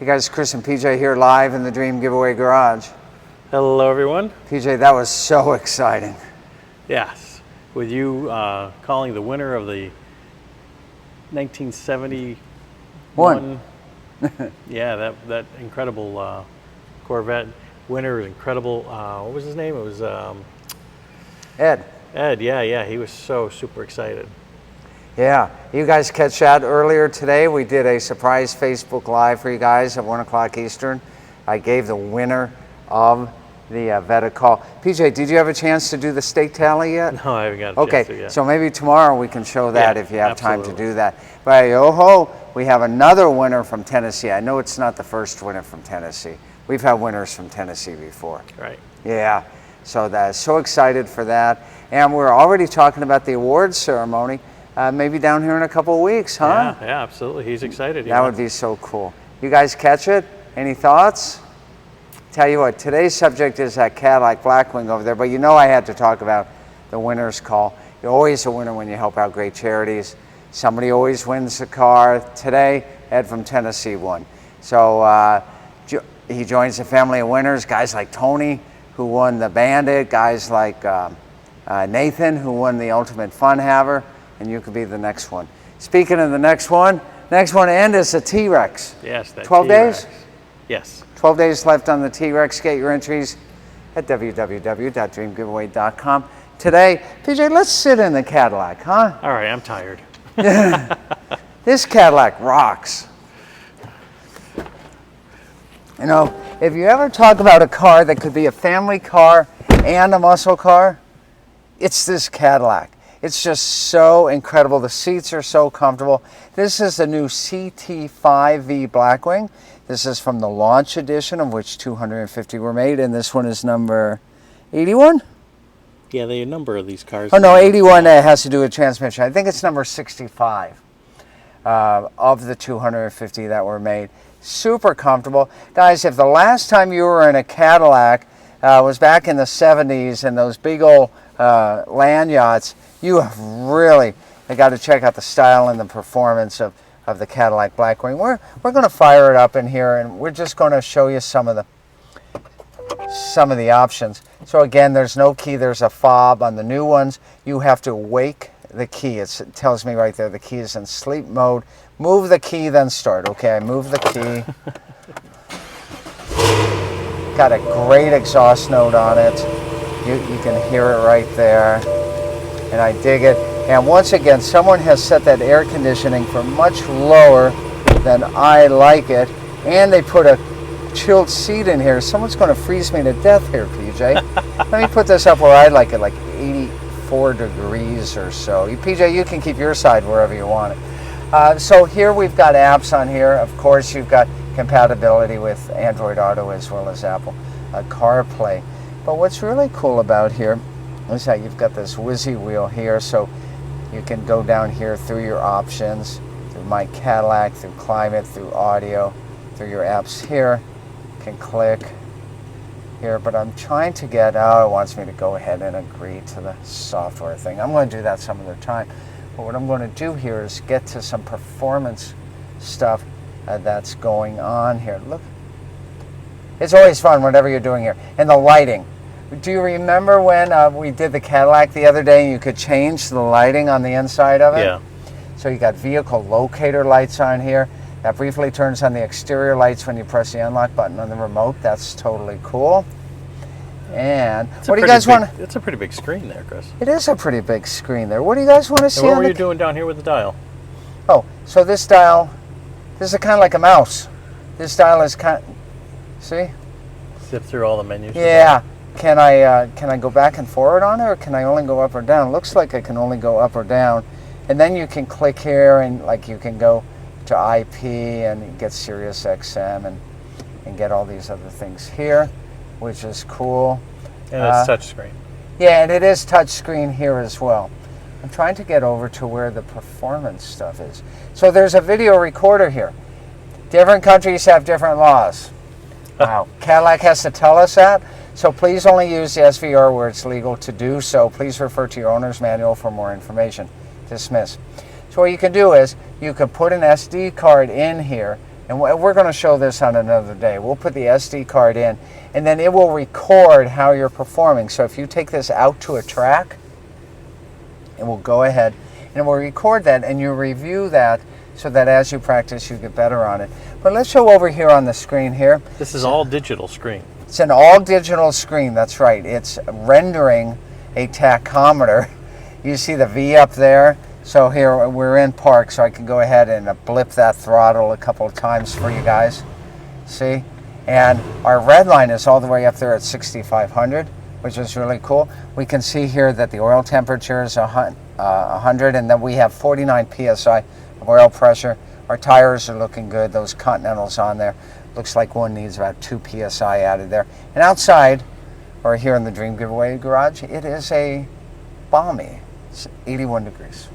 Hey guys, Chris and PJ here live in the Dream Giveaway Garage. Hello everyone. PJ, that was so exciting. Yes, with you calling the winner of the 1971. Yeah, that incredible Corvette winner, incredible, what was his name? It was Ed. Ed, yeah, he was so super excited. Yeah, you guys catch that earlier today. We did a surprise Facebook Live for you guys at 1 o'clock Eastern. I gave the winner of the Vetta call. PJ, did you have a chance to do the stake tally yet? No, I haven't got a chance to yet. Okay, so maybe tomorrow we can show that if you have absolutely. time to do that. But yo-ho, we have another winner from Tennessee. I know it's not the first winner from Tennessee. We've had winners from Tennessee before. Right. Yeah, so so excited for that. And we're already talking about the awards ceremony. Maybe down here in a couple of weeks, huh? Yeah, absolutely. He's excited. That would be so cool. You guys catch it? Any thoughts? Tell you what, today's subject is that Cadillac Blackwing over there, but you know I had to talk about the winner's call. You're always a winner when you help out great charities. Somebody always wins the car. Today, Ed from Tennessee won. So he joins the family of winners, guys like Tony, who won the Bandit, guys like Nathan, who won the Ultimate Fun Haver, and you could be the next one. Speaking of the next one end is the T-Rex. Yes, that 12 T-Rex. days? Yes. 12 days left on the T-Rex. Get your entries at www.dreamgiveaway.com. Today, PJ, let's sit in the Cadillac, huh? All right, I'm tired. This Cadillac rocks. You know, if you ever talk about a car that could be a family car and a muscle car, it's this Cadillac. It's just so incredible. The seats are so comfortable. This is the new CT5-V Blackwing. This is from the launch edition, of which 250 were made, and this one is number 81? Yeah, the number of these cars. Oh no, 81 has to do with transmission. I think it's number 65 of the 250 that were made. Super comfortable. Guys, if the last time you were in a Cadillac was back in the 70s and those big old land yachts, you have really got to check out the style and the performance of the Cadillac Blackwing. We're going to fire it up in here, and we're just going to show you some of the options. So again, there's no key. There's a fob. On the new ones, you have to wake the key. It tells me right there the key is in sleep mode. Move the key, then start. Okay, I move the key. Got a great exhaust note on it. You can hear it right there, and I dig it. And once again, someone has set that air conditioning for much lower than I like it, and they put a chilled seat in here. Someone's going to freeze me to death here, PJ. Let me put this up where I like it, like 84 degrees or so. PJ, you can keep your side wherever you want it. So here we've got apps on here. Of course, you've got compatibility with Android Auto as well as Apple CarPlay. But what's really cool about here is that you've got this whizzy wheel here, so you can go down here through your options, through My Cadillac, through Climate, through Audio, through your apps here. You can click here, but I'm trying to get, it wants me to go ahead and agree to the software thing. I'm going to do that some other time. But what I'm going to do here is get to some performance stuff that's going on here. Look, it's always fun whatever you're doing here. And the lighting. Do you remember when we did the Cadillac the other day and you could change the lighting on the inside of it? Yeah. So you got vehicle locator lights on here. That briefly turns on the exterior lights when you press the unlock button on the remote. That's totally cool. And what do you guys want? It's a pretty big screen there, Chris. It is a pretty big screen there. What do you guys want to see? What were you doing down here with the dial? Oh, so this dial, this is kind of like a mouse. This dial is see? Zip through all the menus. Yeah. Can I go back and forward on it, or can I only go up or down? It looks like I can only go up or down. And then you can click here, and like you can go to IP and get Sirius XM and get all these other things here, which is cool. And it's touchscreen. Yeah, and it is touchscreen here as well. I'm trying to get over to where the performance stuff is. So there's a video recorder here. Different countries have different laws. Wow. Cadillac has to tell us that. So please only use the SVR where it's legal to do so. Please refer to your owner's manual for more information. Dismiss. So what you can do is you can put an SD card in here And we're going to show this on another day. We'll put the SD card in, and then it will record how you're performing. So if you take this out to a track, it will go ahead and it will record that, and you review that so that as you practice, you get better on it. But let's show over here on the screen here. This is all digital screen. It's an all digital screen, that's right. It's rendering a tachometer. You see the V up there? So here we're in park, so I can go ahead and blip that throttle a couple of times for you guys. See? And our red line is all the way up there at 6,500, which is really cool. We can see here that the oil temperature is 100, and then we have 49 psi of oil pressure. Our tires are looking good. Those Continentals on there. Looks like one needs about 2 psi added there. And outside, or here in the Dream Giveaway garage, it is a balmy. It's 81 degrees.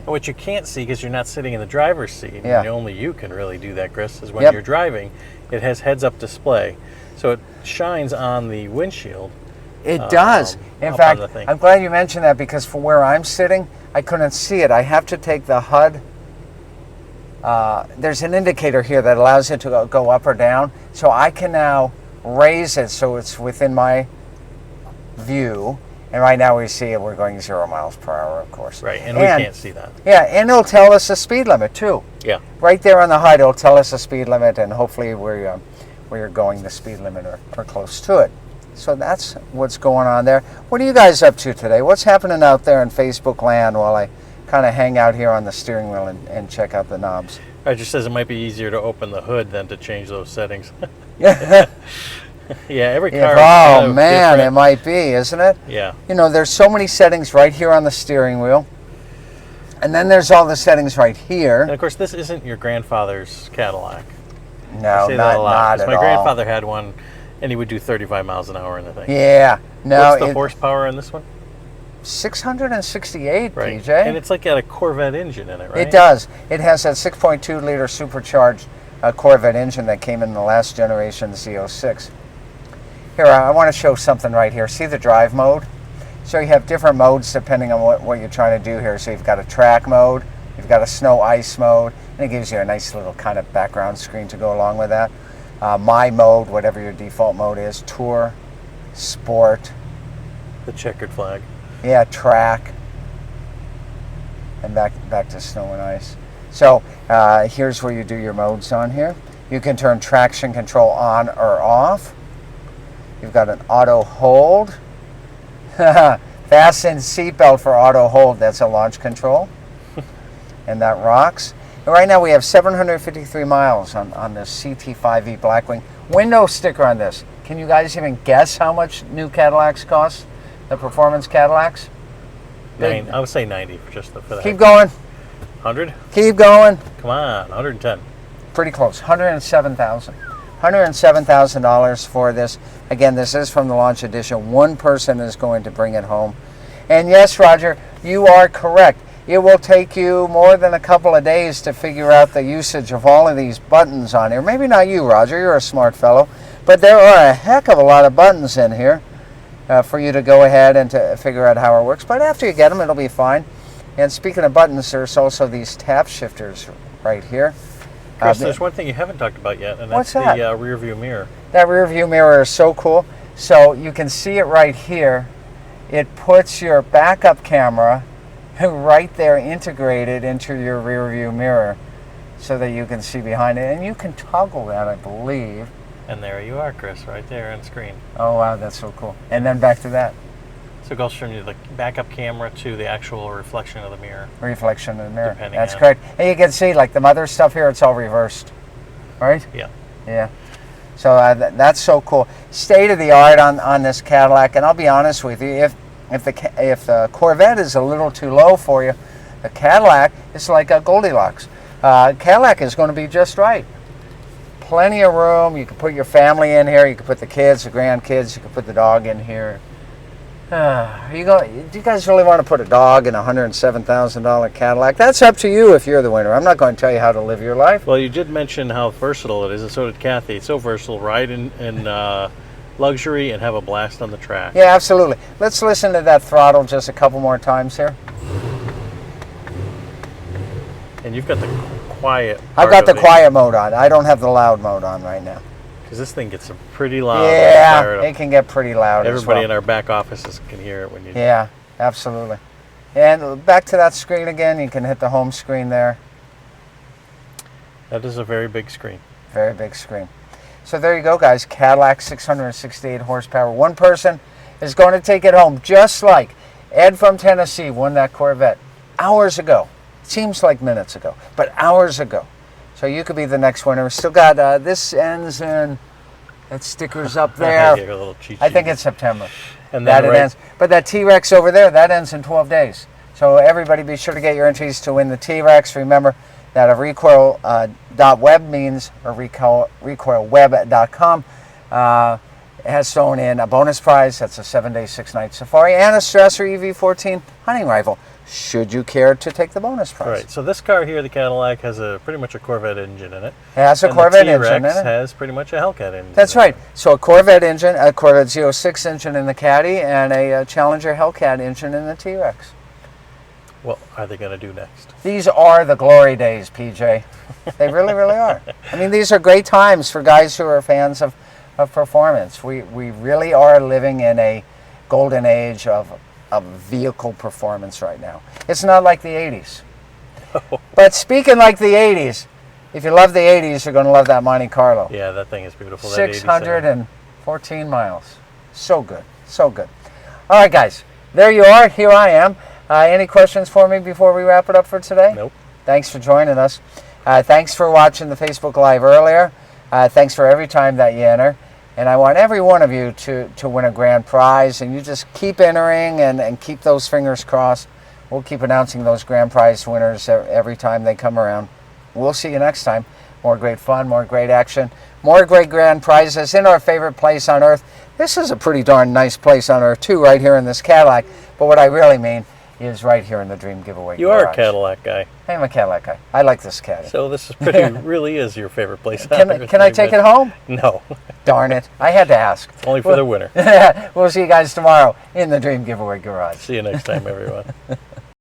What you can't see, because you're not sitting in the driver's seat, Yeah. and only you can really do that, Chris, is when Yep. you're driving, it has heads-up display. So it shines on the windshield. It does. In up fact, on the thing. I'm glad you mentioned that, because for where I'm sitting, I couldn't see it. I have to take the HUD. There's an indicator here that allows it to go up or down. So I can now raise it so it's within my view. And right now we see it, we're going 0 miles per hour, of course. Right, and we can't see that. Yeah, and it'll tell us the speed limit too. Yeah. Right there on the HUD, it'll tell us the speed limit, and hopefully where you're going the speed limit or close to it. So that's what's going on there. What are you guys up to today? What's happening out there in Facebook land while I kind of hang out here on the steering wheel and check out the knobs? It just says it might be easier to open the hood than to change those settings. Yeah. Yeah, every car. Oh is man, different. it might be, isn't it? Yeah. You know, there's so many settings right here on the steering wheel. And then there's all the settings right here. And of course, this isn't your grandfather's Cadillac. No, I say that a lot, not 'cause at my all. grandfather had one, and he would do 35 miles an hour in the thing. Yeah. No, What's the horsepower in this one? 668, Right. PJ. And it's like got a Corvette engine in it, right? It does. It has that 6.2 liter supercharged Corvette engine that came in the last generation Z06. Here, I want to show something right here. See the drive mode? So you have different modes depending on what you're trying to do here. So you've got a track mode, you've got a snow ice mode, and it gives you a nice little kind of background screen to go along with that. My mode, whatever your default mode is, tour, sport, The checkered flag. yeah, track, and back to snow and ice. So here's where you do your modes on here. You can turn traction control on or off. You've got an auto hold. Fasten seatbelt for auto hold. That's a launch control. And that rocks. And right now we have 753 miles on this CT5-V Blackwing. Window sticker on this. Can you guys even guess how much new Cadillacs cost? The performance Cadillacs? I would say 90 for that. Keep going. 100? Keep going. Come on, 110. Pretty close. $107,000. $107,000 for this. Again, this is from the launch edition. One person is going to bring it home. And yes, Roger, you are correct. It will take you more than a couple of days to figure out the usage of all of these buttons on here. Maybe not you, Roger. You're a smart fellow. But there are a heck of a lot of buttons in here for you to go ahead and to figure out how it works. But after you get them, it'll be fine. And speaking of buttons, there's also these tap shifters right here. Chris, there's one thing you haven't talked about yet, and What's that's that? the rear view mirror. That rear view mirror is so cool. So you can see it right here. It puts your backup camera right there integrated into your rear view mirror so that you can see behind it. And you can toggle that, I believe. And there you are, Chris, right there on screen. Oh, wow, that's so cool. And then back to that. So it goes from the backup camera to the actual reflection of the mirror. Reflection in the mirror. Depending That's on- correct. And you can see, like the mother stuff here, it's all reversed. Right? Yeah. Yeah. So that's so cool. State of the art on this Cadillac. And I'll be honest with you, if the Corvette is a little too low for you, the Cadillac is like a Goldilocks. Cadillac is going to be just right. Plenty of room. You can put your family in here. You can put the kids, the grandkids. You can put the dog in here. Do you guys really want to put a dog in a $107,000 Cadillac? That's up to you if you're the winner. I'm not going to tell you how to live your life. Well, you did mention how versatile it is, and so did Kathy. It's so versatile, ride in luxury and have a blast on the track. Yeah, absolutely. Let's listen to that throttle just a couple more times here. And you've got the quiet. I've got the quiet mode on. I don't have the loud mode on right now. Because this thing gets pretty loud. Yeah, it can get pretty loud. Everybody in our back offices can hear it when you. Yeah, absolutely. And back to that screen again. You can hit the home screen there. That is a very big screen. Very big screen. So there you go, guys. Cadillac, 668 horsepower. One person is going to take it home, just like Ed from Tennessee won that Corvette hours ago. Seems like minutes ago, but hours ago. So you could be the next winner. We still got, this ends in, that sticker's up there. I think it's September. And that it ends. But that T-Rex over there, that ends in 12 days. So everybody be sure to get your entries to win the T-Rex. Remember that a recoil.web means, or recoilweb.com has thrown in a bonus prize. That's a 7-day, 6-night safari and a Strasser EV14 hunting rifle, should you care to take the bonus prize. Right. So this car here, the Cadillac, has pretty much a Corvette engine in it. It has a Corvette engine in it. The T-Rex has pretty much a Hellcat engine. That's right. So a Corvette engine, a Corvette Z06 engine in the Caddy, and a Challenger Hellcat engine in the T-Rex. What are they going to do next? These are the glory days, PJ. They really, really are. I mean, these are great times for guys who are fans of performance. We really are living in a golden age of vehicle performance right now. It's not like the 80s. But speaking like the 80s, if you love the 80s, you're going to love that Monte Carlo. Yeah, that thing is beautiful. 614 miles. So good. So good. All right, guys. There you are. Here I am. Any questions for me before we wrap it up for today? Nope. Thanks for joining us. Thanks for watching the Facebook Live earlier. Thanks for every time that you enter. And I want every one of you to win a grand prize. And you just keep entering and keep those fingers crossed. We'll keep announcing those grand prize winners every time they come around. We'll see you next time. More great fun, more great action, more great grand prizes in our favorite place on earth. This is a pretty darn nice place on earth too, right here in this Cadillac. But what I really mean is right here in the Dream Giveaway You garage. are a Cadillac guy. I'm a Cadillac guy. I like this Caddy. So this is really is your favorite place. Can I take it home? No. Darn it. I had to ask. Only for the winner. We'll see you guys tomorrow in the Dream Giveaway garage. See you next time, everyone.